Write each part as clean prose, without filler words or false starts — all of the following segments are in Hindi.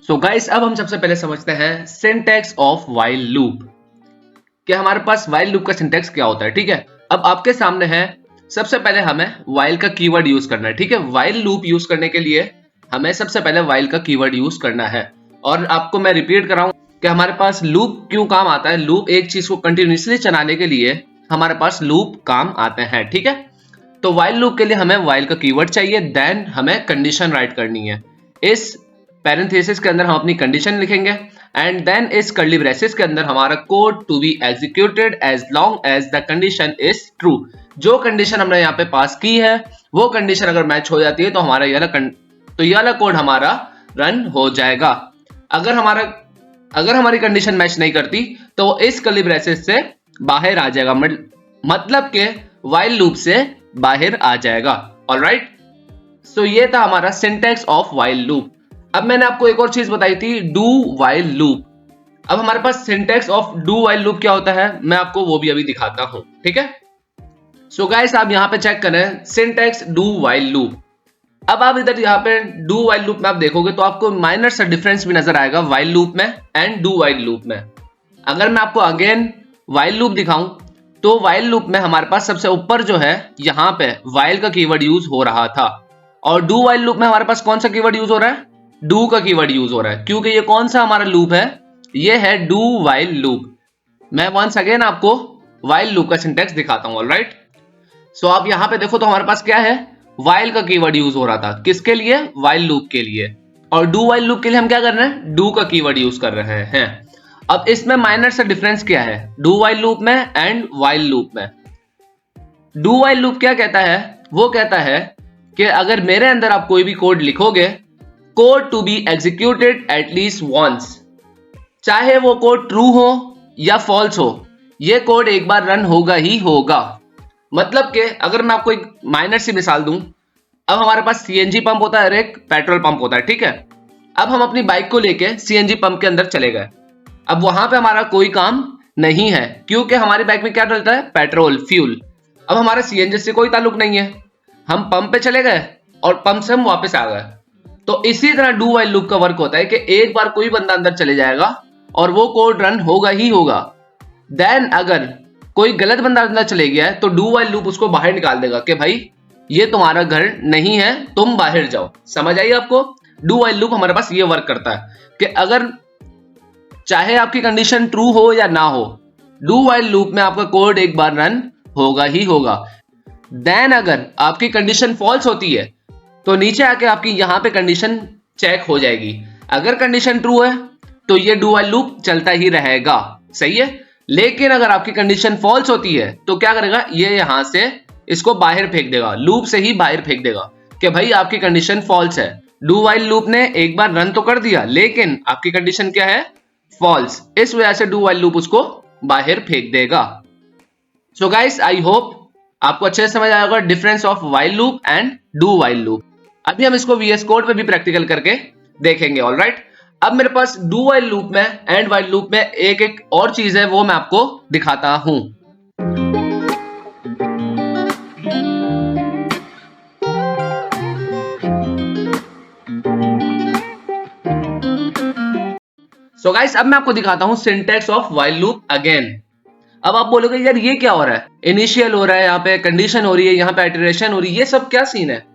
सो गाइस, अब हम सबसे पहले समझते हैं सिंटैक्स ऑफ व्हाइल लूप। कि हमारे पास व्हाइल लूप का सिंटैक्स क्या होता है। ठीक है, अब आपके सामने है, सबसे पहले हमें व्हाइल का कीवर्ड यूज करना है। ठीक है, व्हाइल लूप यूज करने के लिए हमें सबसे पहले व्हाइल का कीवर्ड यूज करना है। और आपको मैं रिपीट कर रहा हूं कि हमारे पास लूप क्यों काम आता है। लूप एक चीज को कंटिन्यूसली चलाने के लिए हमारे पास लूप काम आते हैं। ठीक है, तो व्हाइल लूप के लिए हमें व्हाइल का कीवर्ड चाहिए, देन हमें कंडीशन राइट करनी है। इस पैरेंथेसिस के अंदर हम अपनी कंडीशन लिखेंगे एंड देन इस कर्ली ब्रेसेस के अंदर हमारा code to be executed as long as the condition is true. जो कंडीशन हमने यहाँ पे पास की है वो कंडीशन अगर मैच हो जाती है तो हमारा ये वाला कोड हमारा रन हो जाएगा। अगर हमारी कंडीशन मैच नहीं करती तो वो इस कर्ली ब्रेसेस से बाहर आ जाएगा, मतलब के व्हाइल लूप से बाहर आ जाएगा। ऑलराइट, सो ये था हमारा सिंटैक्स ऑफ व्हाइल लूप। अब मैंने आपको एक और चीज बताई थी, डू व्हाइल लूप। अब हमारे पास syntax of do while loop क्या होता है, मैं आपको वो भी अभी दिखाता हूं। ठीक है, सो गाइस आप यहां पे चेक करें सिंटैक्स डू व्हाइल लूप। अब आप इधर यहाँ पे डू व्हाइल लूप में आप देखोगे तो आपको माइनर सा डिफरेंस भी नजर आएगा व्हाइल लूप में एंड डू व्हाइल लूप में। अगर मैं आपको अगेन व्हाइल लूप दिखाऊं तो व्हाइल लूप में हमारे पास सबसे ऊपर जो है यहाँ पे व्हाइल का कीवर्ड यूज हो रहा था, और डू व्हाइल लूप में हमारे पास कौन सा कीवर्ड यूज हो रहा है, डू का कीवर्ड यूज हो रहा है, क्योंकि ये कौन सा हमारा लूप है, ये है डू व्हाइल लूप। मैं वंस अगेन आपको व्हाइल लूप का सिंटैक्स दिखाता हूं। ऑलराइट, सो आप यहां पे देखो तो हमारे पास क्या है, व्हाइल का कीवर्ड यूज हो रहा था, किसके लिए, व्हाइल लूप के लिए। और डू व्हाइल लूप के लिए हम क्या कर रहे हैं, डू का कीवर्ड यूज कर रहे हैं। अब इसमें माइनर सा डिफरेंस क्या है डू व्हाइल लूप में एंड व्हाइल लूप में। डू व्हाइल लूप क्या कहता है, वो कहता है कि अगर मेरे अंदर आप कोई भी कोड लिखोगे, code to be executed at least once, चाहे वो कोड ट्रू हो या फॉल्स हो, ये कोड एक बार रन होगा ही होगा। मतलब कि अगर मैं आपको एक माइनर सी मिसाल दूं, अब हमारे पास सीएनजी पंप होता है और एक पेट्रोल पंप होता है। ठीक है, अब हम अपनी बाइक को लेके सीएनजी पंप के अंदर चले गए। अब वहां पे हमारा कोई काम नहीं है क्योंकि हमारी बाइक में क्या डलता है, पेट्रोल फ्यूल। अब हमारा सीएनजी से कोई ताल्लुक नहीं है, हम पंप पे चले गए और पंप से हम वापस आ गए। तो इसी तरह डू व्हाइल लूप का वर्क होता है कि एक बार कोई बंदा अंदर चले जाएगा और वो कोड रन होगा ही होगा। देन अगर कोई गलत बंदा अंदर चले गया है तो डू व्हाइल लूप उसको बाहर निकाल देगा कि भाई ये तुम्हारा घर नहीं है, तुम बाहर जाओ। समझ आई आपको, डू व्हाइल लूप हमारे पास ये वर्क करता है कि अगर चाहे आपकी कंडीशन ट्रू हो या ना हो, डू व्हाइल लूप में आपका कोड एक बार रन होगा ही होगा। देन अगर आपकी कंडीशन फॉल्स होती है तो नीचे आके आपकी यहां पे कंडीशन चेक हो जाएगी। अगर कंडीशन ट्रू है तो ये डू व्हाइल लूप चलता ही रहेगा, सही है। लेकिन अगर आपकी कंडीशन फॉल्स होती है तो क्या करेगा, ये यहां से इसको बाहर फेंक देगा, लूप से ही बाहर फेंक देगा कि भाई आपकी कंडीशन फॉल्स है। डू व्हाइल लूप ने एक बार रन तो कर दिया लेकिन आपकी कंडीशन क्या है, फॉल्स, इस वजह से डू व्हाइल लूप उसको बाहर फेंक देगा। सो गाइस आई होप आपको अच्छे से समझ आया होगा difference of while loop and do while loop. अभी हम इसको वीएस कोड पे भी प्रैक्टिकल करके देखेंगे। ऑलराइट, अब मेरे पास डू व्हाइल लूप में एंड व्हाइल लूप में एक और चीज है, वो मैं आपको दिखाता हूं। सो गाइस अब मैं आपको दिखाता हूं syntax of while loop again. अब आप बोलोगे यार ये क्या हो रहा है, इनिशियल हो रहा है, यहाँ पे कंडीशन हो रही है, यहाँ पे इटरेशन हो रही है, ये सब क्या सीन है।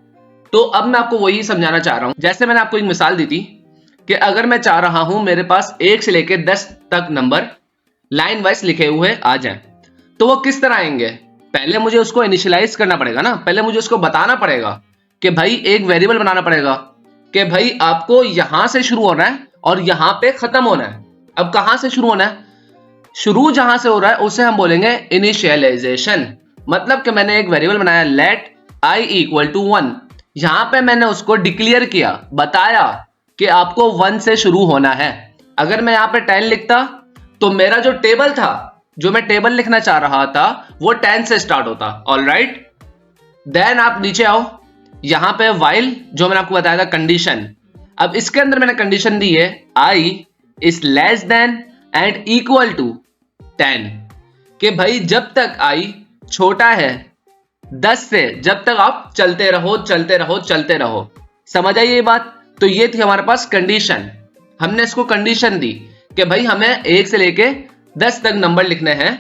तो अब मैं आपको वही समझाना चाह रहा हूं। जैसे मैंने आपको एक मिसाल दी थी कि अगर मैं चाह रहा हूं मेरे पास 1 से लेकर 10 तक नंबर लाइन वाइज लिखे हुए आ जाएं, तो वो किस तरह आएंगे, पहले मुझे उसको इनिशियलाइज करना पड़ेगा ना, पहले मुझे उसको बताना पड़ेगा कि भाई एक वेरिएबल बनाना पड़ेगा कि भाई आपको यहां से शुरू होना है और यहां पे खत्म होना है। अब कहां से शुरू होना है, शुरू जहां से हो रहा है उसे हम बोलेंगे इनिशियलाइजेशन। मतलब कि मैंने एक वेरिएबल बनाया लेट i इक्वल टू 1, यहां पे मैंने उसको डिक्लेयर किया, बताया कि आपको 1 से शुरू होना है। अगर मैं यहां पे 10 लिखता तो मेरा जो टेबल था, जो मैं टेबल लिखना चाह रहा था, वो 10 से स्टार्ट होता। ऑलराइट, देन आप नीचे आओ, यहां पे व्हाइल जो मैंने आपको बताया था कंडीशन। अब इसके अंदर मैंने कंडीशन दी है i is less than and equal to 10, कि भाई जब तक i छोटा है 10 से, जब तक आप चलते रहो चलते रहो चलते रहो। समझ आई ये बात। तो ये थी हमारे पास कंडीशन। हमने इसको कंडीशन दी कि भाई हमें 1 से लेके 10 तक नंबर लिखने हैं,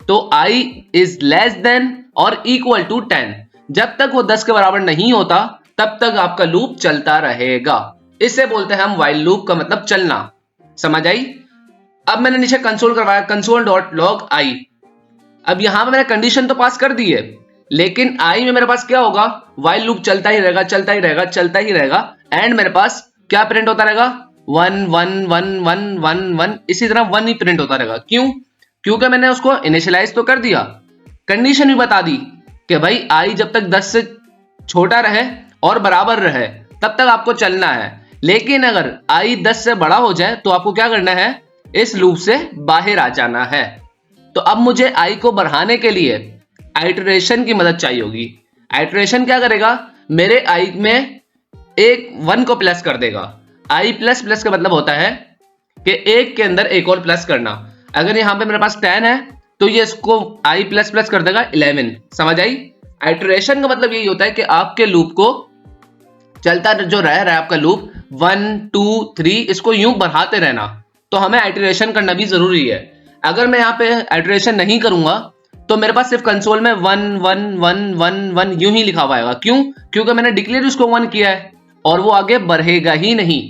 तो i इज लेस देन और इक्वल टू 10। जब तक वो 10 के बराबर नहीं होता तब तक आपका लूप चलता रहेगा। इसे बोलते हैं हम व्हाइल लूप का मतलब चलना। समझ आई? अब मैंने नीचे कंसोल करवाया, कंसोल डॉट लॉग आई। अब यहां पे मैंने कंडीशन तो पास कर दी है, लेकिन आई में मेरे पास क्या होगा, व्हाइल लूप चलता ही रहेगा, चलता ही रहेगा, चलता ही रहेगा, एंड मेरे पास क्या प्रिंट होता रहेगा, 1 1 1 1 1 1, इसी तरह 1 ही प्रिंट होता रहेगा। क्यों? क्योंकि मैंने उसको इनिशियलाइज तो कर दिया, कंडीशन भी बता दी कि भाई आई जब तक 10 से छोटा रहे और बराबर रहे तब तक आपको चलना है। लेकिन अगर आई 10 से बड़ा हो जाए तो आपको क्या करना है, इस लूप से बाहर आ जाना है। तो अब मुझे आई को बढ़ाने के लिए आइटरेशन की मदद चाहिए होगी। आइटरेशन क्या करेगा, मेरे आई में एक 1 को प्लस कर देगा। आई प्लस प्लस का मतलब होता है कि एक के अंदर एक और प्लस करना। अगर यहां पे मेरे पास 10 है तो ये इसको आई प्लस प्लस कर देगा 11। समझ आई? आइटरेशन का मतलब यही होता है कि आपके लूप को चलता जो रह रहा है आपका लूप 1 2 3, इसको यूं बढ़ाते रहना। तो हमें आइटरेशन करना भी जरूरी है। अगर मैं यहाँ पे आइटरेशन नहीं करूंगा तो मेरे पास सिर्फ कंसोल में 1 1 1 1 1 यूं ही लिखा हुआ आएगा। क्यों? क्योंकि मैंने डिक्लेयर उसको 1 किया है और वो आगे बढ़ेगा ही नहीं,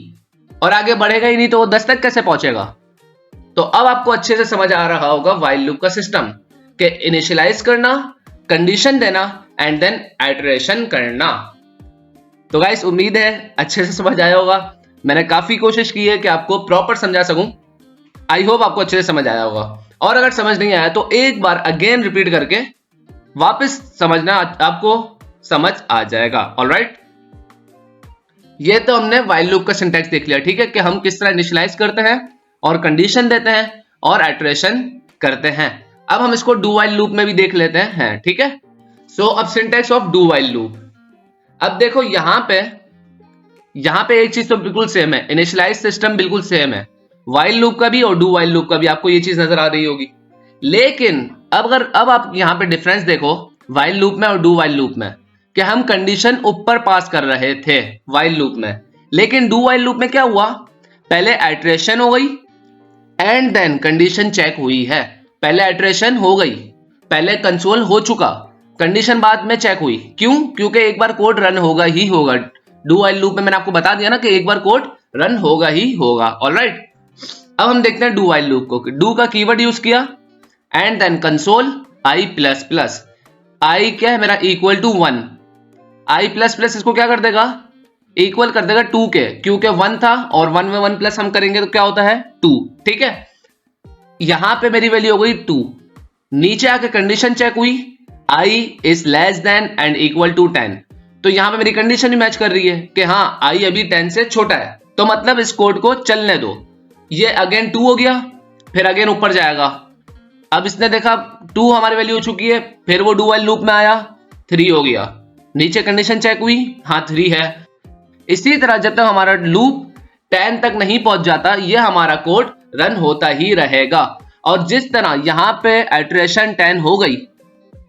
और आगे बढ़ेगा ही नहीं तो वो 10 तक कैसे पहुंचेगा। तो अब आपको अच्छे से समझ आ रहा होगा व्हाइल लूप का सिस्टम कि इनिशियलाइज करना, कंडीशन देना एंड देन आइटरेशन करना। तो गाइस उम्मीद है अच्छे से समझ आया होगा। मैंने काफी कोशिश की है कि आपको प्रॉपर समझा सकूं। आई होप आपको अच्छे से समझ आया होगा, और अगर समझ नहीं आया तो एक बार अगेन रिपीट करके वापस समझना, आपको समझ आ जाएगा। ऑलराइट, ये तो हमने व्हाइल लूप का सिंटैक्स देख लिया, ठीक है, कि हम किस तरह इनिशियलाइज करते हैं और कंडीशन देते हैं और आइटरेशन करते हैं। अब हम इसको डू व्हाइल लूप में भी देख लेते हैं, ठीक है। सो अब syntax of do while loop. अब देखो यहां पे एक चीज तो बिल्कुल सेम है, इनिशियलाइज सिस्टम बिल्कुल सेम है, व्हाइल लूप का भी और डू व्हाइल लूप का भी। आपको ये चीज नजर आ रही होगी। लेकिन अब आप यहां पे डिफरेंस देखो व्हाइल लूप में और डू व्हाइल लूप में, कि हम कंडीशन ऊपर पास कर रहे थे व्हाइल लूप में, लेकिन डू व्हाइल लूप में क्या हुआ, पहले आइटरेशन हो गई एंड देन कंडीशन चेक हुई है। पहले आइटरेशन हो गई, पहले कंसोल हो चुका, कंडीशन बाद में चेक हुई। क्यों? क्योंकि एक बार कोड रन होगा ही होगा। डू व्हाइल लूप में मैंने आपको बता दिया ना कि एक बार कोड रन होगा ही होगा। ऑलराइट, अब हम देखते हैं डू व्हाइल लूप को। डू का कीवर्ड यूज किया and then console i plus plus, i क्या है मेरा, equal to 1। I plus plus इसको क्या कर देगा, इक्वल कर देगा 2 के, क्योंकि 1 था और 1 में 1 प्लस हम करेंगे तो क्या होता है 2, ठीक है। यहां पे मेरी वैल्यू हो गई 2। नीचे आके कंडीशन चेक हुई, i is less than and equal to 10। तो यहां पे मेरी कंडीशन भी मैच कर रही है कि हाँ आई अभी 10 से छोटा है, तो मतलब इस कोड को चलने दो। ये अगेन 2 हो गया, फिर अगेन ऊपर जाएगा। अब इसने देखा 2 हमारी वैल्यू हो चुकी है, फिर वो डू व्हाइल लूप में आया, 3 हो गया। नीचे कंडीशन चेक हुई, हाँ 3 है। इसी तरह जब तक हमारा लूप 10 तक नहीं पहुंच जाता ये हमारा कोड रन होता ही रहेगा। और जिस तरह यहां पे आइटरेशन 10 हो गई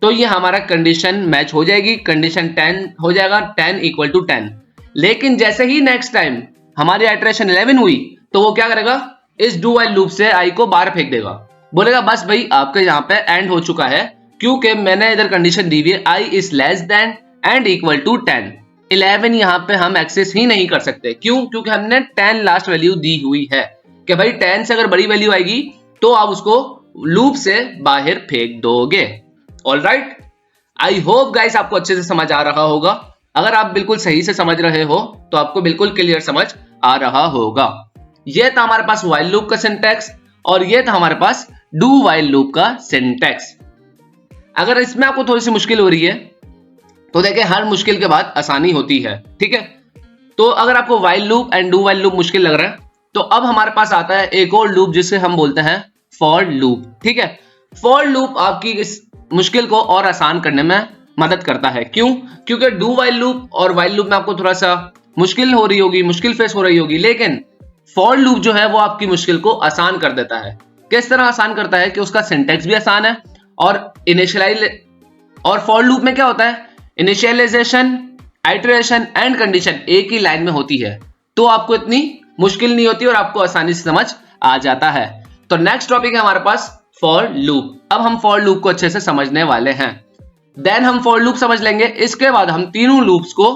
तो ये हमारा कंडीशन मैच हो जाएगी, कंडीशन 10 हो जाएगा, 10 इक्वल टू 10। लेकिन जैसे ही नेक्स्ट टाइम हमारी आइटरेशन 11 हुई तो वो क्या करेगा, इस डू व्हाइल लूप से आई को बाहर फेंक देगा, बोलेगा बस भाई आपके यहाँ पे एंड हो चुका है, क्योंकि मैंने इधर कंडीशन दी हुई है i is less than and equal to 10। 11 यहाँ पे हम एक्सेस ही नहीं कर सकते। क्यों? क्योंकि हमने 10 लास्ट वैल्यू दी हुई है कि भाई 10 से अगर बड़ी वैल्यू आएगी तो आप उसको लूप से बाहर फेंक दोगे। ऑलराइट, आई होप गाइस आपको अच्छे से समझ आ रहा होगा। अगर आप बिल्कुल सही से समझ रहे हो तो आपको बिल्कुल क्लियर समझ आ रहा होगा। यह था हमारे पास व्हाइल लूप का सिंटैक्स और यह था हमारे पास डू व्हाइल लूप का सिंटैक्स। अगर इसमें आपको थोड़ी सी मुश्किल हो रही है तो देखिए हर मुश्किल के बाद आसानी होती है, ठीक है। तो अगर आपको while loop and do while loop मुश्किल लग रहा है तो अब हमारे पास आता है एक और लूप जिसे हम बोलते हैं फॉर लूप, ठीक है। फॉर लूप आपकी इस मुश्किल को और आसान करने में मदद करता है। क्यों? क्योंकि डू व्हाइल लूप और व्हाइल लूप में आपको थोड़ा सा मुश्किल हो रही होगी, मुश्किल फेस हो रही होगी, लेकिन फॉर लूप जो है वो आपकी मुश्किल को आसान कर देता है। किस तरह आसान करता है कि उसका सिंटैक्स भी आसान है और इनिशियलाइज, और फॉर लूप में क्या होता है, इनिशियलाइजेशन, आइटरेशन एंड कंडीशन एक ही लाइन में होती है, तो आपको इतनी मुश्किल नहीं होती और आपको आसानी से समझ आ जाता है। तो नेक्स्ट टॉपिक है हमारे पास फॉर लूप। अब हम फॉर लूप को अच्छे से समझने वाले हैं। देन हम फॉर लूप समझ लेंगे, इसके बाद हम तीनों लूप्स को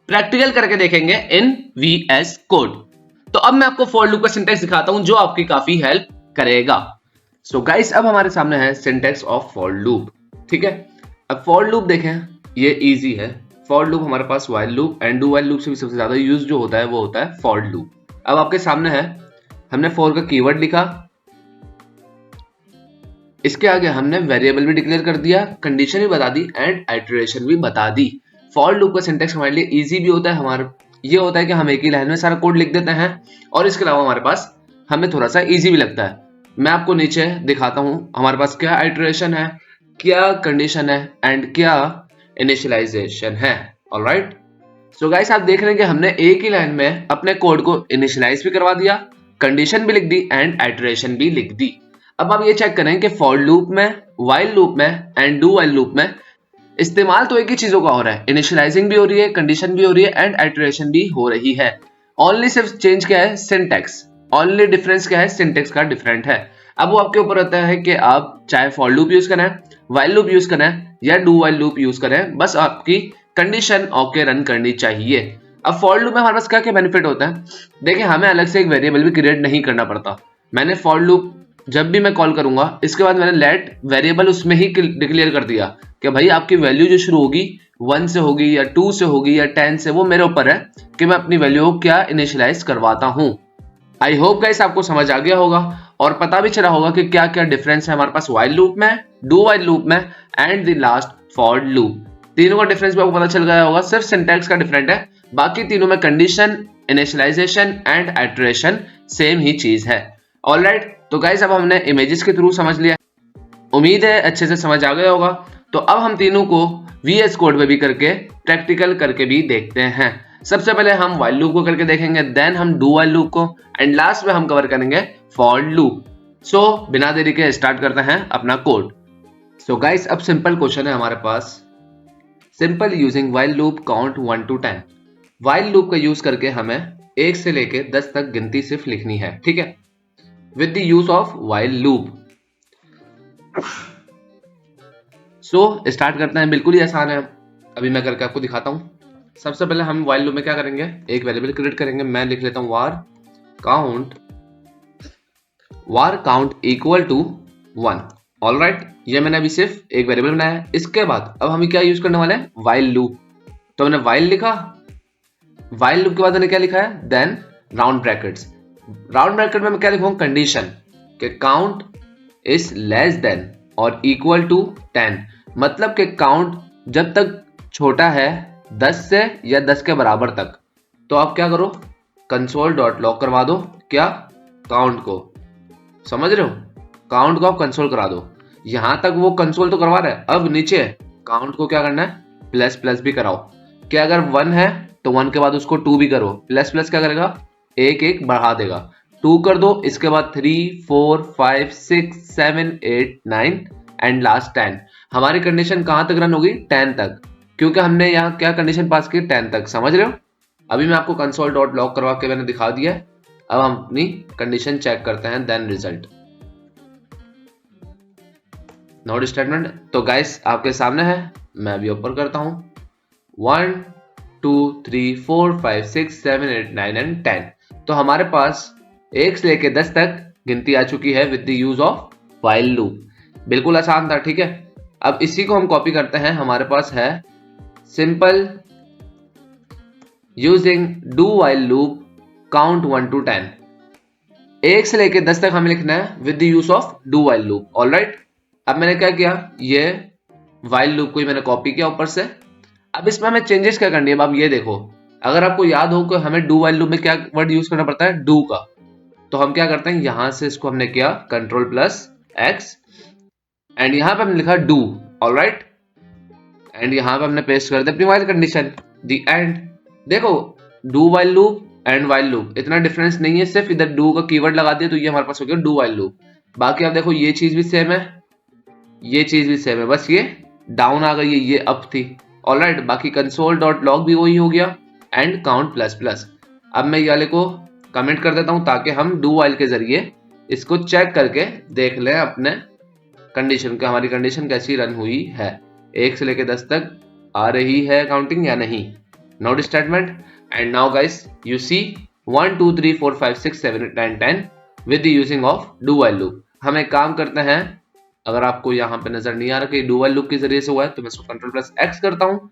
प्रैक्टिकल करके देखेंगे इन VS कोड। तो अब मैं आपको फॉर लूप का सिंटेक्स दिखाता हूं जो आपकी काफी हेल्प करेगा। सो गाइस, अब हमारे सामने है सिंटेक्स ऑफ फॉर लूप। ठीक है, अब फॉर लूप देखें, ये इजी है। फॉर लूप हमारे पास while loop and do while loop से भी सबसे ज्यादा यूज जो होता है वो होता है फॉर लूप। अब आपके सामने है, हमने फॉर का कीवर्ड लिखा, इसके आगे हमने वेरिएबल भी डिक्लेयर कर दिया, कंडीशन भी बता दी एंड आइटरेशन भी बता दी। फॉर लूप का सिंटेक्स हमारे लिए इजी भी होता है। हमारा ये होता है कि हम एक ही लाइन में सारा कोड लिख देते हैं और इसके अलावा हमारे पास हमें थोड़ा सा इजी भी लगता है। मैं आपको नीचे दिखाता हूं हमारे पास क्या आइटरेशन है, क्या कंडीशन है एंड क्या इनिशियलाइजेशन है। ऑलराइट, सो गाइस आप देख रहे हैं कि हमने एक ही लाइन में अपने कोड को इनिशियलाइज भी करवा दिया, कंडीशन भी लिख दी एंड आइटरेशन भी लिख दी। अब आप ये चेक करें कि फॉर लूप में, व्हाइल लूप में एंड डू व्हाइल लूप में इस्तेमाल तो एक ही चीजों का हो रहा है, इनिशियलाइजिंग भी हो रही है, कंडीशन भी हो रही है एंड आइटरेशन भी हो रही है। ओनली सिर्फ चेंज क्या है, सिंटेक्स। ओनली डिफरेंस क्या है, सिंटेक्स का डिफरेंट है। अब वो आपके ऊपर होता है कि आप चाहे फॉर लूप यूज करें, व्हाइल लूप यूज करें या डू व्हाइल लूप यूज करें, बस आपकी कंडीशन ओके रन करनी चाहिए। अब फॉर लूप में हमारे पास क्या क्या बेनिफिट होता है, देखिए हमें अलग से एक वेरिएबल भी क्रिएट नहीं करना पड़ता। मैंने फॉर लूप जब भी मैं कॉल करूंगा इसके बाद मैंने लेट वेरिएबल उसमें ही डिक्लेयर कर दिया कि भाई आपकी वैल्यू जो शुरू होगी 1 से होगी या 2 से होगी या 10 से, वो मेरे ऊपर है कि मैं अपनी वैल्यू को क्या इनिशियलाइज करवाता हूं। आई होप गाइस आपको समझ आ गया होगा और पता भी चला होगा कि क्या क्या डिफरेंस है हमारे पास व्हाइल लूप में, डू व्हाइल लूप में and the last for loop. तीनों का डिफरेंस भी आपको पता चल गया होगा, सिर्फ सिंटैक्स का डिफरेंट है, बाकी तीनों में condition, initialization and iteration same ही चीज है। ऑलराइट, तो गाइस अब हमने इमेजेस के थ्रू समझ लिया, उम्मीद है अच्छे से समझ आ गया होगा। तो अब हम तीनों को VS कोड में भी करके प्रैक्टिकल करके भी देखते हैं। सबसे पहले हम व्हाइल लूप को करके देखेंगे, देन हम डू व्हाइल लूप को एंड लास्ट में हम कवर करेंगे फॉर लूप। सो बिना देरी के स्टार्ट करते हैं अपना कोड। सो गाइस अब सिंपल क्वेश्चन है हमारे पास, simple using while loop count 1 to 10। While loop का यूज करके हमें 1 से लेके 10 तक गिनती सिर्फ लिखनी है, ठीक है, with the use of while loop. So start करते हैं, बिल्कुल ही आसान है, अभी मैं करके आपको दिखाता हूं। सबसे पहले हम व्हाइल लूप में क्या करेंगे, एक वेरिएबल क्रिएट करेंगे। मैं लिख लेता हूं var count equal to 1। Alright, ये मैंने अभी सिर्फ एक वेरिएबल बनाया है। इसके बाद अब हम क्या यूज करने वाले हैं, व्हाइल लूप। तो मैंने व्हाइल लिखा, व्हाइल लूप के बाद मैंने क्या लिखा है, then round brackets. Round bracket में मैं क्या लिखूंगा, कंडीशन के काउंट इज लेस देन और इक्वल टू 10, मतलब कि काउंट जब तक छोटा है 10 से या 10 के बराबर तक, तो आप क्या करो, कंसोल डॉट लॉग करवा दो, क्या, काउंट को, समझ रहे हो, काउंट को आप कंसोल करा दो। यहां तक वो कंसोल तो करवा रहा है, अब नीचे काउंट को क्या करना है, प्लस प्लस भी कराओ। क्या अगर 1 है तो 1 के बाद उसको 2 भी करो, प्लस प्लस क्या करेगा, एक एक बढ़ा देगा, 2 कर दो, इसके बाद 3 4 5 6 7 8 9 एंड लास्ट 10। हमारी कंडीशन कहां तक रन होगी, 10 तक, क्योंकि हमने यहाँ क्या कंडीशन पास की, 10 तक, समझ रहे हो। अभी मैं आपको कंसोल डॉट लॉग करवा के मैंने दिखा दिया। अब हम अपनी कंडीशन चेक करते हैं, देन रिजल्ट, नोट स्टेटमेंट। तो गाइस आपके सामने है, मैं अभी ऊपर करता हूं, 1 2 3 4 5 6 7 8 9 एंड 10। तो हमारे पास 1 से लेके 10 तक गिनती आ चुकी है with the use of while loop. बिल्कुल आसान था, ठीक है। अब इसी को हम कॉपी करते हैं, हमारे पास है simple using do while loop count 1 to 10। 1 से लेके 10 तक हमें लिखना है with the use of do while loop. Alright, अब मैंने क्या किया, ये व्हाइल लूप को ही मैंने कॉपी किया ऊपर से। अब इसमें हमें चेंजेस क्या करनी है, अब ये देखो, अगर आपको याद हो कि हमें डू व्हाइल लूप में क्या वर्ड यूज करना पड़ता है, डू का, तो हम क्या करते हैं, यहां से इसको हमने किया कंट्रोल प्लस एक्स एंड यहां पे हमने लिखा डू। ऑलराइट, एंड यहां पे हमने पेस्ट कर दिया अपनी व्हाइल कंडीशन, द एंड। देखो do while loop and while loop इतना डिफरेंस नहीं है, सिर्फ इधर डू का कीवर्ड लगा दिया तो ये हमारे पास हो गया डू व्हाइल लूप। बाकी आप देखो ये चीज भी सेम है, ये चीज भी सेम है, बस ये डाउन आ गई है, ये अप थी। ऑलराइट, बाकी कंसोल डॉट लॉग भी वही हो गया एंड काउंट प्लस प्लस। अब मैं ये वाले को कमेंट कर देता हूं ताकि हम डू वाइल के जरिए इसको चेक करके देख लें अपने कंडीशन का, हमारी कंडीशन कैसी रन हुई है, 1 से लेकर 10 तक आ रही है काउंटिंग या नहीं। Note statement and now guys you see 1 2 3 4 5 6 7 8 9 10 with the using of do while loop. हम एक काम करते हैं, अगर आपको यहाँ पे नजर नहीं आ रहा कि डू वाइल लूप के जरिए से हुआ है तो मैं इसको Ctrl+X करता हूँ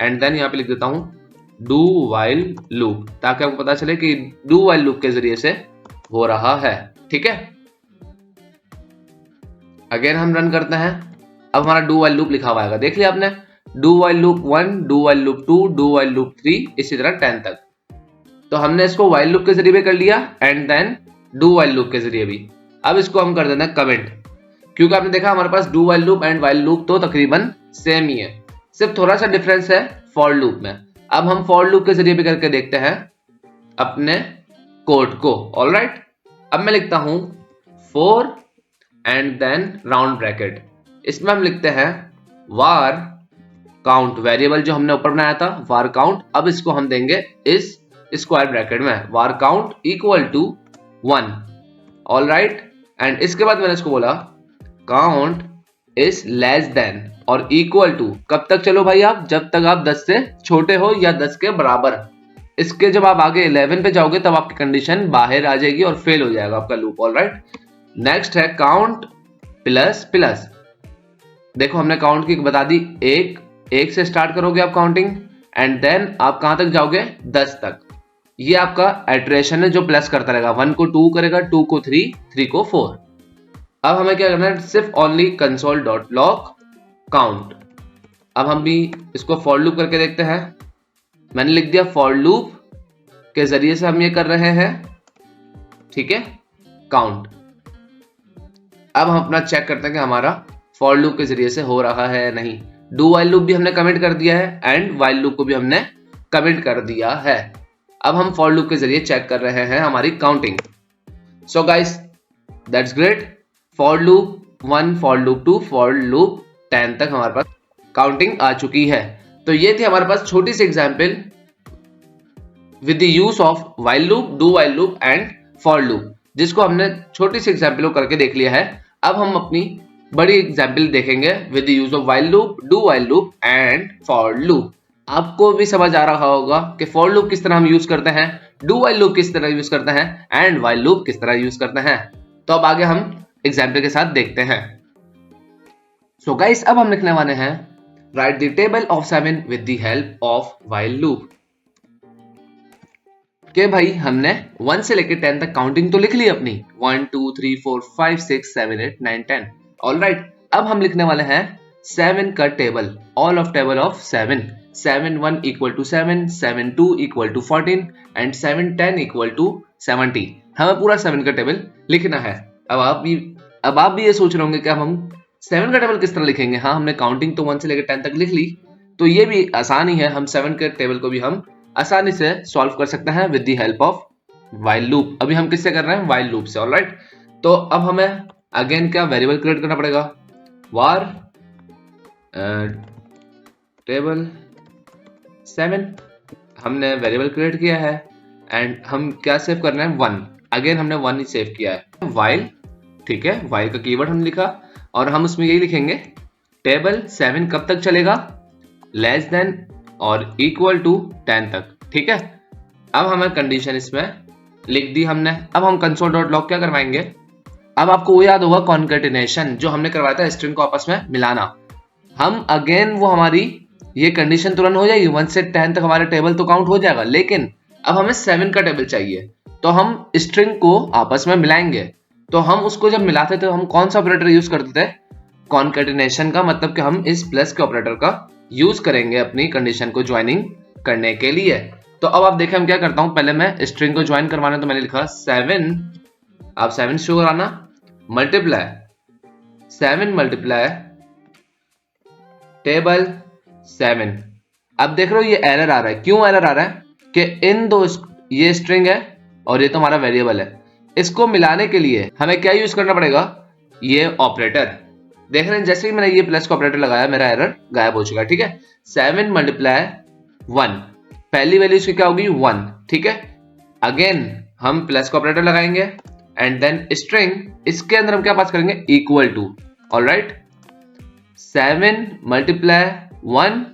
एंड देन यहाँ पे लिख देता हूँ डू वाइल लूप, ताकि आपको पता चले कि डू वाइल लूप के जरिए से हो रहा है। ठीक है, अगेन हम रन करते हैं। अब हमारा डू वाइल लूप लिखा हुआ है, देख लिया आपने, do while loop 1, do while loop 2, do while loop 3, इसी तरह 10 तक। तो हमने इसको वाइल लूप के जरिए भी कर लिया and then do while loop के जरिए भी। अब इसको हम कर देना कमेंट, क्योंकि आपने देखा हमारे पास do while loop and while loop तो तकरीबन सेम ही है, सिर्फ थोड़ा सा डिफरेंस है फॉर लूप में। अब हम फॉर लूप के जरिए भी करके देखते हैं अपने कोड को। ऑलराइट, अब मैं लिखता हूं 4 एंड देन राउंड ब्रैकेट, इसमें हम लिखते हैं var काउंट, वेरिएबल जो हमने ऊपर बनाया था var काउंट, अब इसको हम देंगे इस स्क्वायर ब्रैकेट में var count equal to 1। Alright, and इसके बाद मैंने इसको बोला काउंट इज लेस देन और इक्वल टू, कब तक चलो भाई आप, जब तक आप 10 से छोटे हो या 10 के बराबर। इसके जब आप आगे 11 पे जाओगे तब आपकी कंडीशन बाहर आ जाएगी और फेल हो जाएगा आपका लूप। ऑलराइट, नेक्स्ट है काउंट प्लस प्लस, देखो हमने काउंट की बता दी, एक से स्टार्ट करोगे आप काउंटिंग एंड देन आप कहां तक जाओगे, 10 तक। ये आपका इटरेशन है जो प्लस करता रहेगा, 1 को 2 करेगा, 2 को 3, 3 को 4। अब हमें क्या करना है, सिर्फ ओनली console.log काउंट। अब हम भी इसको फॉर लूप करके देखते हैं, मैंने लिख दिया फॉर लूप के जरिए से हम ये कर रहे हैं। ठीक है, काउंट। अब हम अपना चेक करते हैं कि हमारा फॉर लूप के जरिए से हो रहा है नहीं। डू वाइल लूप भी हमने कमेंट कर दिया है एंड वाइल लूप को भी हमने कमेंट कर दिया है। अब हम फॉर लूप के जरिए चेक कर रहे हैं हमारी counting. So guys that's great, for loop 1, for loop 2, for loop 10 तक हमारे पास काउंटिंग आ चुकी है। तो ये थी हमारे पास छोटी सी example with the use of while loop, do while loop and for loop, जिसको हमने छोटी सी एग्जांपल करके देख लिया है। अब हम अपनी बड़ी एग्जांपल देखेंगे with the use of while loop, do while loop and for loop. आपको भी समझ आ रहा होगा कि फॉर लूप किस तरह हम यूज करते हैं, डू वाइल लूप किस तरह यूज करते हैं एंड वाइल लूप किस तरह यूज करते हैं। तो अब आगे हम एग्जांपल के साथ देखते हैं। सो गाइस अब हम लिखने वाले हैं right the table of 7 with the help of while loop. के भाई हमने 1 से लेकर 10 तक काउंटिंग तो लिख ली अपनी, 1 2 3 4 5 6 7 8 9 10। ऑलराइट, अब हम लिखने वाले हैं 7 का table, all of table of 7, 7 1 equal to 7, 7 2 equal to 14 and 7 10 equal to 70। हमें पूरा 7 का टेबल लिखना है। अब आप भी ये सोच रहे होंगे कि हम 7 का टेबल किस तरह लिखेंगे। हाँ, हमने काउंटिंग तो 1 से लेकर 10 तक लिख ली, तो ये भी आसान ही है, हम 7 के टेबल को भी हम आसानी से सॉल्व कर सकते हैं with the help of while loop. अभी हम किससे कर रहे हैं, वाइल लूप से। ऑलराइट, तो अब हमें अगेन क्या वेरिएबल क्रिएट करना पड़ेगा, वार टेबल 7 हमने वेरिएबल क्रिएट किया है एंड हम क्या सेव कर रहे हैं, 1। अगेन हमने 1 ही सेव किया है, वाइल। ठीक है, वाइल का कीवर्ड हमने लिखा और हम उसमें यही लिखेंगे टेबल 7 कब तक चलेगा, लेस देन और इक्वल टू 10 तक। ठीक है, अब हमें कंडीशन इसमें लिख दी हमने। अब हम console.log क्या करवाएंगे, अब आपको वो याद होगा कॉन्केटिनेशन जो हमने करवाया था, स्ट्रिंग को आपस में मिलाना। हम अगेन वो हमारी ये कंडीशन तुरंत हो जाएगी, 1 से 10 तक हमारा टेबल तो काउंट हो जाएगा, लेकिन अब हमें 7 का टेबल चाहिए, तो हम स्ट्रिंग को आपस में मिलाएंगे। तो हम उसको जब मिलाते थे हम कौन सा ऑपरेटर यूज करते थे, कॉन्केटिनेशन का, मतलब कि हम इस प्लस के ऑपरेटर का यूज करेंगे अपनी कंडीशन को ज्वाइनिंग करने के लिए। तो अब आप देखें हम क्या करता हूं, पहले मैं स्ट्रिंग को ज्वाइन करवाना, तो मैंने लिखा 7, आप 7 शो कराना, मल्टीप्लाई 7 मल्टीप्लाई टेबल 7। अब देख रहे हो ये एरर आ रहा है, क्यों एरर आ रहा है कि इन दो, ये स्ट्रिंग है और ये तो हमारा वेरिएबल है, इसको मिलाने के लिए हमें क्या यूज करना पड़ेगा, ये ऑपरेटर। देख रहे हैं जैसे ही मैंने ये प्लस का ऑपरेटर लगाया मेरा एरर गायब हो चुका है। ठीक है, 7 मल्टीप्लाई 1, पहली वैल्यू इसकी क्या होगी 1। ठीक है, अगेन हम प्लस का ऑपरेटर लगाएंगे एंड देन स्ट्रिंग, इसके अंदर हम क्या पास करेंगे, equal to. Alright, 7 multiply 1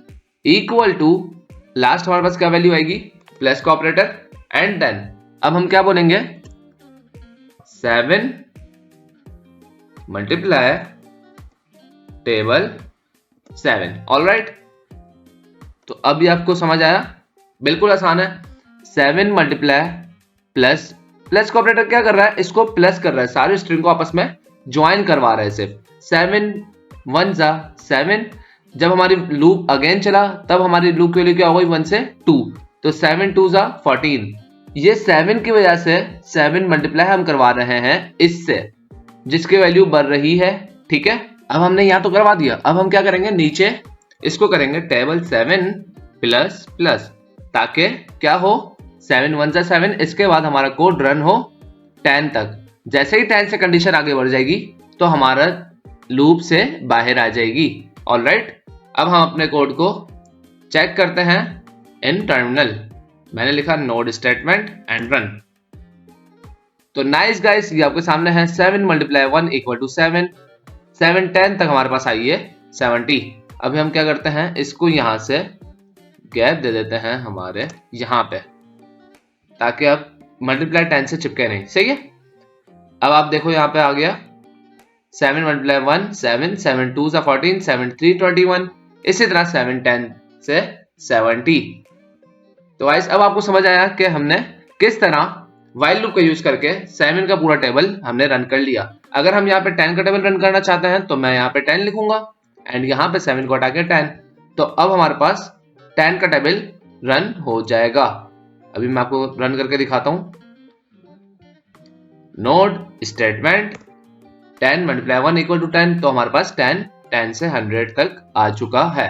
equal to, last हमारे पास क्या वैल्यू आएगी, प्लस का ऑपरेटर एंड देन अब हम क्या बोलेंगे, 7 मल्टीप्लाई टेबल 7। ऑलराइट, तो अभी आपको समझ आया, बिल्कुल आसान है। 7 मल्टीप्लाई प्लस, प्लस का ऑपरेटर क्या कर रहा है, इसको प्लस कर रहा है, सारे स्ट्रिंग को आपस में ज्वाइन करवा रहा है सिर्फ। 7 1 जा 7, जब हमारी लूप अगेन चला तब हमारी लूप के लिए क्या होगा, 1 से 2, तो 7 2 जा 14। ये 7 की वजह से 7 मल्टीप्लाई हम करवा रहे हैं इससे, जिसकी वैल्यू बढ़ रही है। ठीक है, अब हमने यहां तो करवा दिया, अब हम क्या करेंगे, नीचे इसको करेंगे टेबल 7 प्लस प्लस, ताकि क्या हो, 7 1 जा 7, इसके बाद हमारा कोड रन हो 10 तक। जैसे ही 10 से कंडीशन आगे बढ़ जाएगी तो हमारा लूप से बाहर आ जाएगी। ऑलराइट, अब हम अपने कोड को चेक करते हैं इन टर्मिनल। मैंने लिखा नोड स्टेटमेंट एंड रन। तो नाइस गाइस, ये आपके सामने है 7 मल्टीप्लाई 1 इक्वल टू 7, 7 10 तक हमारे पास आई है 70। अभी हम क्या करते हैं, इसको यहां से गैप दे देते हैं हमारे यहां पे, ताकि अब मल्टीप्लाई 10 से चिपके नहीं। सही है, अब आप देखो यहां पे आ गया 7 मल्टीप्लाई 1 7, 7 2 जा 14, 7 3 21, इसी तरह 7 10 से 70। तो गाइस अब आपको समझ आया कि हमने किस तरह व्हाइल लूप का यूज करके 7 का पूरा टेबल हमने रन कर लिया। अगर हम यहाँ पे 10 का टेबल रन करना चाहते हैं तो मैं यहाँ पे 10 लिखूंगा एंड यहाँ पे 7 को हटा के 10, तो अब हमारे पास 10 का टेबल रन हो जाएगा। अभी मैं आपको रन करके दिखाता हूं। Node statement 10 multiply 1 equal to 10, तो हमारे पास 10 10 से 100 तक आ चुका है।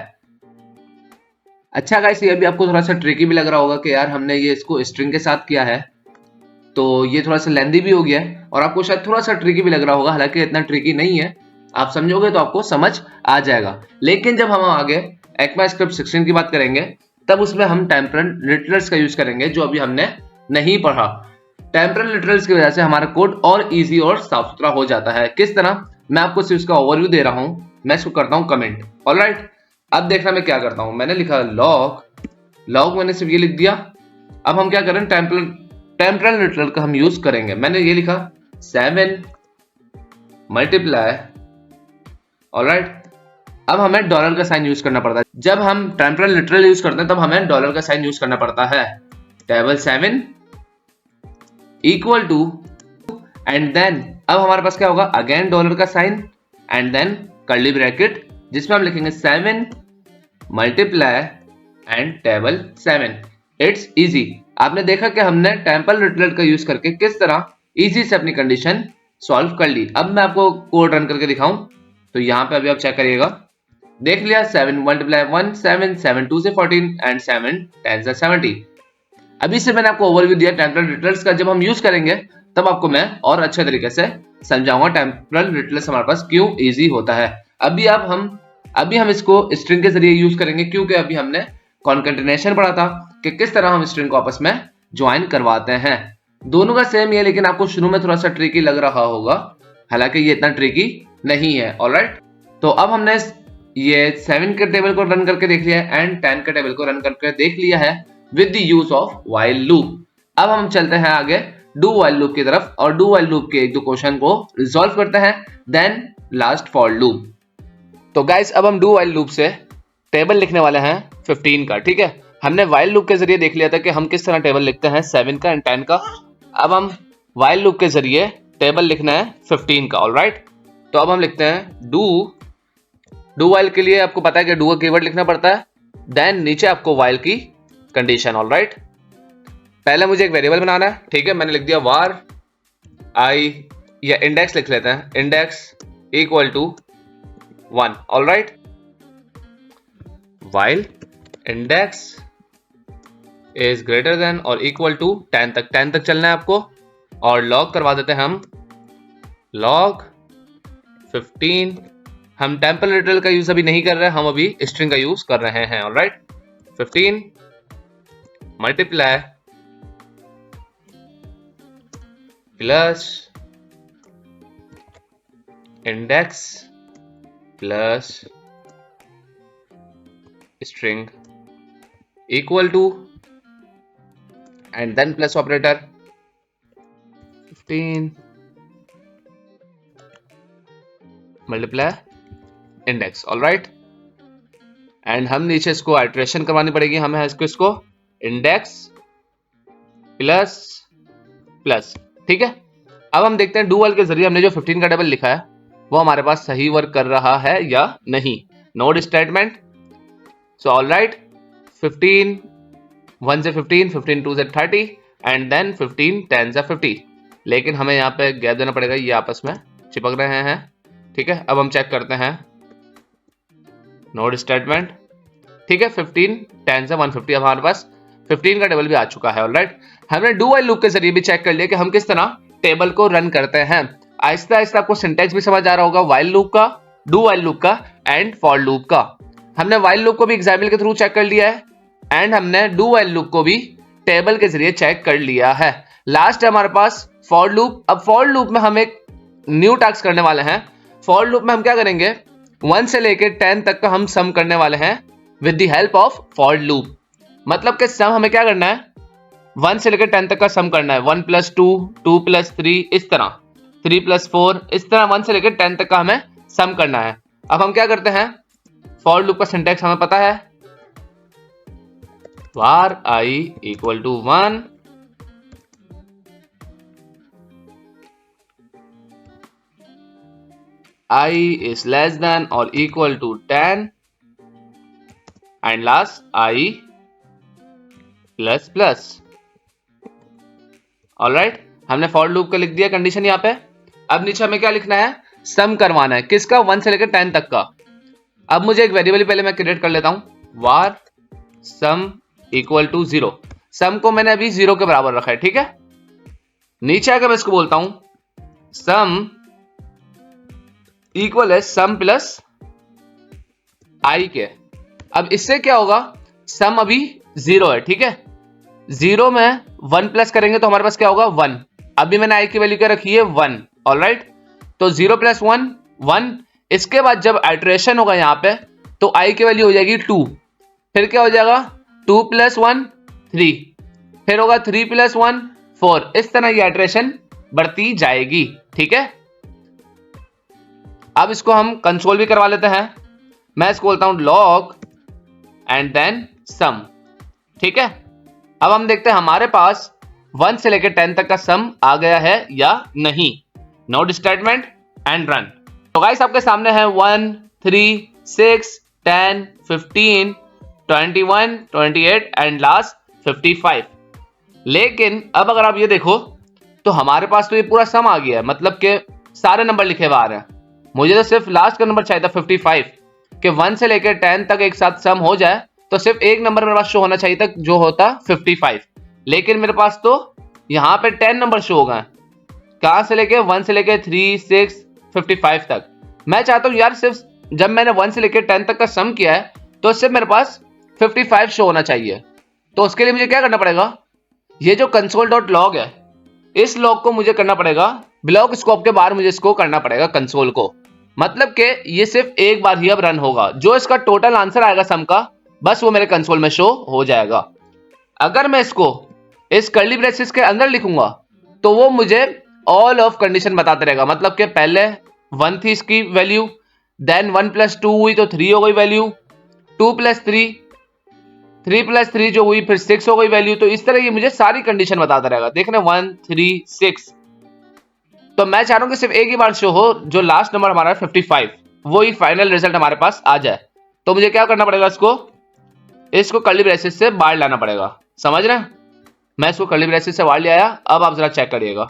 अच्छा गाइस, ये भी आपको थोड़ा सा ट्रिकी भी लग रहा होगा कि यार हमने ये इसको स्ट्रिंग के साथ किया है, तो ये थोड़ा सा लेंदी भी हो गया है और आपको शायद थोड़ा सा ट्रिकी भी लग रहा होगा। हालांकि इतना ट्रिकी नहीं है, आप समझोगे तो आपको समझ आ जाएगा। लेकिन जब हम आगे ECMAScript 16 की बात करेंगे तब उसमें हम टेम्परल लिटरल्स का यूज करेंगे, जो अभी हमने नहीं पढ़ा। टेम्परल लिटरल्स की वजह से हमारा कोड और इजी और साफ सुथरा हो जाता है। किस तरह, मैं आपको सिर्फ इसका ओवरव्यू दे रहा हूं, मैं इसको करता हूं कमेंट। ऑलराइट, अब देखना मैं क्या करता हूं। मैंने लिखा लॉग मैंने सिर्फ ये लिख दिया। अब हम क्या करें, टेम्परल लिटरल का हम यूज करेंगे। मैंने ये लिखा 7 मल्टीप्लाई। ऑलराइट, अब हमें डॉलर का साइन यूज करना पड़ता है। जब हम टेम्परल लिटरल यूज करते हैं तब हमें डॉलर का साइन यूज करना पड़ता है। Table 7 equal to and then अब हमारे पास क्या होगा, अगेन डॉलर का sign and then curly bracket, जिसमें हम लिखेंगे 7 multiply and table 7। It's easy. आपने देखा कि हमने टेम्परल लिटरल का यूज करके किस तरह इजी से अपनी कंडीशन सॉल्व कर ली। अब मैं आपको कोड रन करके दिखाऊं, तो यहाँ पे अभी आप चेक करिएगा। देख लिया, 7 मल्टीप्लाई 1 7, 7 2 से 14 एंड 7 10 से 70। अभी से मैंने आपको ओवरव्यू दिया टेम्परल लिटरल्स का। जब हम यूज करेंगे तब आपको मैं और अच्छे तरीके से समझाऊंगा टेम्परल लिटरल्स हमारे पास क्यों इजी होता है। अभी हम इसको स्ट्रिंग के जरिए यूज करेंगे, क्योंकि अभी हमने कॉन्केटेनेशन पढ़ा था कि किस तरह हम स्ट्रिंग को आपस में ज्वाइन करवाते हैं। दोनों का सेम ही है, लेकिन आपको शुरू में थोड़ा सा ट्रिकी लग रहा होगा, हालांकि ये इतना ट्रिकी नहीं है। ऑलराइट, तो अब हमने ये 7 के टेबल को रन करके देख लिया है एंड 10 के टेबल को रन करके देख लिया है with the use of while loop. अब हम चलते हैं आगे डू व्हाइल लूप की तरफ और डू व्हाइल लूप के एक दो क्वेश्चन को रिजॉल्व करते हैं, देन लास्ट फॉर लूप। तो गाइस, अब हम डू व्हाइल लूप से टेबल लिखने वाले हैं 15 का। ठीक है, हमने व्हाइल लूप के जरिए देख लिया था कि हम किस तरह टेबल लिखते हैं 7 का एंड 10 का। अब हम व्हाइल लूप के जरिए टेबल लिखना है 15 का। ऑलराइट, तो अब हम लिखते हैं डू व्हाइल के लिए आपको पता है कि डू का कीवर्ड लिखना पड़ता है, देन नीचे आपको व्हाइल की कंडीशन। ऑलराइट, पहले मुझे एक वेरिएबल बनाना है। ठीक है, मैंने लिख दिया var i, या इंडेक्स लिख लेते हैं, index equal to 1। Alright, while index is greater than और equal to 10 तक चलना है आपको। और log करवा देते हैं हम log 15। हम टेम्परल लिटरल का यूज अभी नहीं कर रहे हैं, हम अभी स्ट्रिंग का यूज कर रहे हैं। Alright, 15 multiply plus index plus string equal to and then plus operator 15 multiply index. Alright, and हम नीचे इसको आइटरेशन करवानी पड़ेगी हमें, इसको इंडेक्स प्लस प्लस। ठीक है, अब हम देखते हैं डू वाइल के जरिए हमने जो 15 का टेबल लिखा है वो हमारे पास सही वर्क कर रहा है या नहीं। Node statement. सो ऑलराइट, 15 1 से 15, 15 2 से 30 एंड देन 15 10 से 50। लेकिन हमें यहाँ पे गैप देना पड़ेगा, ये आपस में चिपक रहे हैं। ठीक है, अब हम चेक करते हैं नोड स्टेटमेंट। ठीक है, 15 10 से 150, अब हमारे पास 15 का टेबल भी आ चुका है। ऑलराइट, हमने डू वाइल लूप के जरिए भी चेक कर लिया कि हम किस तरह टेबल को रन करते हैं। आहिस्ता आहिस्ता आपको सिंटेक्स भी समझ आ रहा होगा वाइल लूप का, डू वाइल लूप का एंड फॉर लूप का। हमने वाइल लूप को भी एग्जाम्पल के थ्रू चेक कर लिया है एंड हमने डू वाइल लूप को भी टेबल के जरिए चेक कर लिया है। लास्ट है हमारे पास फॉर लूप। अब फॉर लूप में हम एक न्यू टास्क करने वाले हैं। फॉर लूप में हम क्या करेंगे, 1 से लेकर 10 तक का हम सम करने वाले हैं with the help of for loop. मतलब कि सम हमें क्या करना है, 1 से लेकर 10 तक का सम करना है। 1 + 2, 2 + 3, इस तरह 3 + 4, इस तरह 1 से लेकर 10 तक का हमें सम करना है। अब हम क्या करते हैं, फॉर लूप का सिंटेक्स हमें पता है, var I = 1 I is less than or equal to 10 and last I plus। Alright, हमने फॉर लूप का लिख दिया कंडीशन यहाँ पे। अब नीचे हमें क्या लिखना है, सम करवाना है। किसका, 1 से लेकर 10 तक का। अब मुझे एक वेरिएबल पहले मैं क्रिएट कर लेता हूं, var sum = 0। सम को मैंने अभी 0 के बराबर रखा है। ठीक है, नीचे आकर मैं इसको बोलता हूं सम इक्वल है सम प्लस आई के। अब इससे क्या होगा, सम अभी 0 है। ठीक है, 0 में 1 प्लस करेंगे तो हमारे पास क्या होगा, 1। अभी मैंने आई की वैल्यू क्या रखी है, 1। ऑलराइट, तो 0 + 1 1। इसके बाद जब आइटरेशन होगा यहाँ पे तो आई की वैल्यू हो जाएगी 2। फिर क्या हो जाएगा, 2 + 1 3, फिर होगा 3 + 1 4। इस तरह ये आइटरेशन बढ़ती जाएगी। ठीक है, अब इसको हम कंसोल भी करवा लेते हैं। मैं इसको बोलता हूं लॉग एंड देन सम। ठीक है, अब हम देखते हैं हमारे पास 1 से लेकर 10 तक का सम आ गया है या नहीं। Node statement and run. तो गाइस आपके सामने है 1 3 6 10 15 21 28 एंड लास्ट 55। लेकिन अब अगर आप ये देखो तो हमारे पास तो ये पूरा सम आ गया है, मतलब कि सारे नंबर लिखे हुए आ रहे हैं। मुझे तो सिर्फ लास्ट का नंबर चाहिए था 55, कि 1 से लेकर 10 तक एक साथ सम हो जाए तो सिर्फ एक नंबर मेरे पास शो होना चाहिए था जो होता 55। लेकिन मेरे पास तो यहाँ पे 10 नंबर शो हो गए, कहां से लेके 1 से लेके 3 6 55 तक। मैं चाहता हूं यार सिर्फ जब मैंने 1 से लेकर 10 तक का सम किया है तो सिर्फ मेरे पास 55 शो होना चाहिए। तो उसके लिए मुझे क्या करना पड़ेगा, ये जो console.log है इस लॉग को मुझे करना पड़ेगा ब्लॉक स्कोप के बाहर, मुझे इसको करना पड़ेगा कंसोल को। मतलब कि ये सिर्फ एक बार ही अब रन होगा, जो इसका टोटल आंसर आएगा सम का बस वो मेरे कंसोल में शो हो जाएगा। अगर मैं इसको इस कर्ली ब्रेसेस के अंदर लिखूंगा तो वो मुझे ऑल ऑफ कंडीशन बताते रहेगा। मतलब कि पहले 1 थी इसकी वैल्यू, देन 1 + 2 हुई तो 3 हो गई वैल्यू, 2 + 3 3 + 3 जो हुई फिर 6 हो गई वैल्यू। तो इस तरह ये मुझे सारी कंडीशन बताता रहेगा। देखना 1 3 6। तो मैं चाह रहा हूं कि सिर्फ एक ही बार शो हो, जो लास्ट नंबर हमारा 55 वो ही फाइनल रिजल्ट हमारे पास आ जाए। तो मुझे क्या करना पड़ेगा, इसको कर्ली ब्रेसेस से बाहर लाना पड़ेगा। समझ रहे हैं, मैं इसको कर्ली ब्रेसेस से बाहर ले आया। अब आप जरा चेक करिएगा,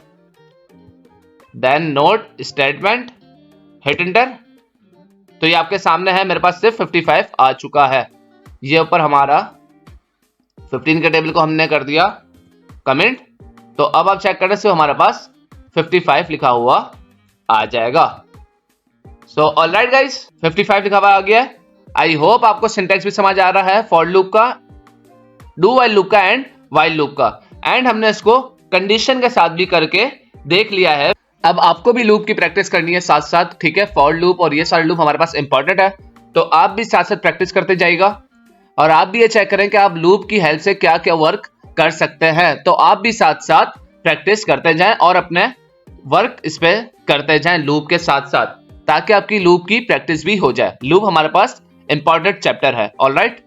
then node statement hit enter. तो ये आपके सामने है, मेरे पास सिर्फ 55 आ चुका है। ये ऊपर हमारा 15 के टेबल को हमने कर दिया कमेंट। तो अब आप चेक करने से हमारे पास 55 लिखा हुआ आ जाएगा। सो ऑलराइट गाइस, 55 लिखा हुआ आ गया है। आई होप आपको सिंटेक्स भी समझ आ रहा है फॉर लूप का, डू वाइल लूप का एंड वाइल लूप का। एंड हमने इसको कंडीशन के साथ भी करके देख लिया है। अब आपको भी लूप की प्रैक्टिस करनी है साथ साथ, ठीक है। फॉर लूप और ये सारे लूप हमारे पास इंपॉर्टेंट है, तो आप भी साथ साथ प्रैक्टिस करते जाइएगा। और आप भी ये चेक करें कि आप लूप की हेल्प से क्या क्या वर्क कर सकते हैं, तो आप भी साथ साथ प्रैक्टिस करते जाएं और अपने वर्क इस पे करते जाएं लूप के साथ साथ, ताकि आपकी लूप की प्रैक्टिस भी हो जाए। लूप हमारे पास इंपॉर्टेंट चैप्टर है। ऑलराइट।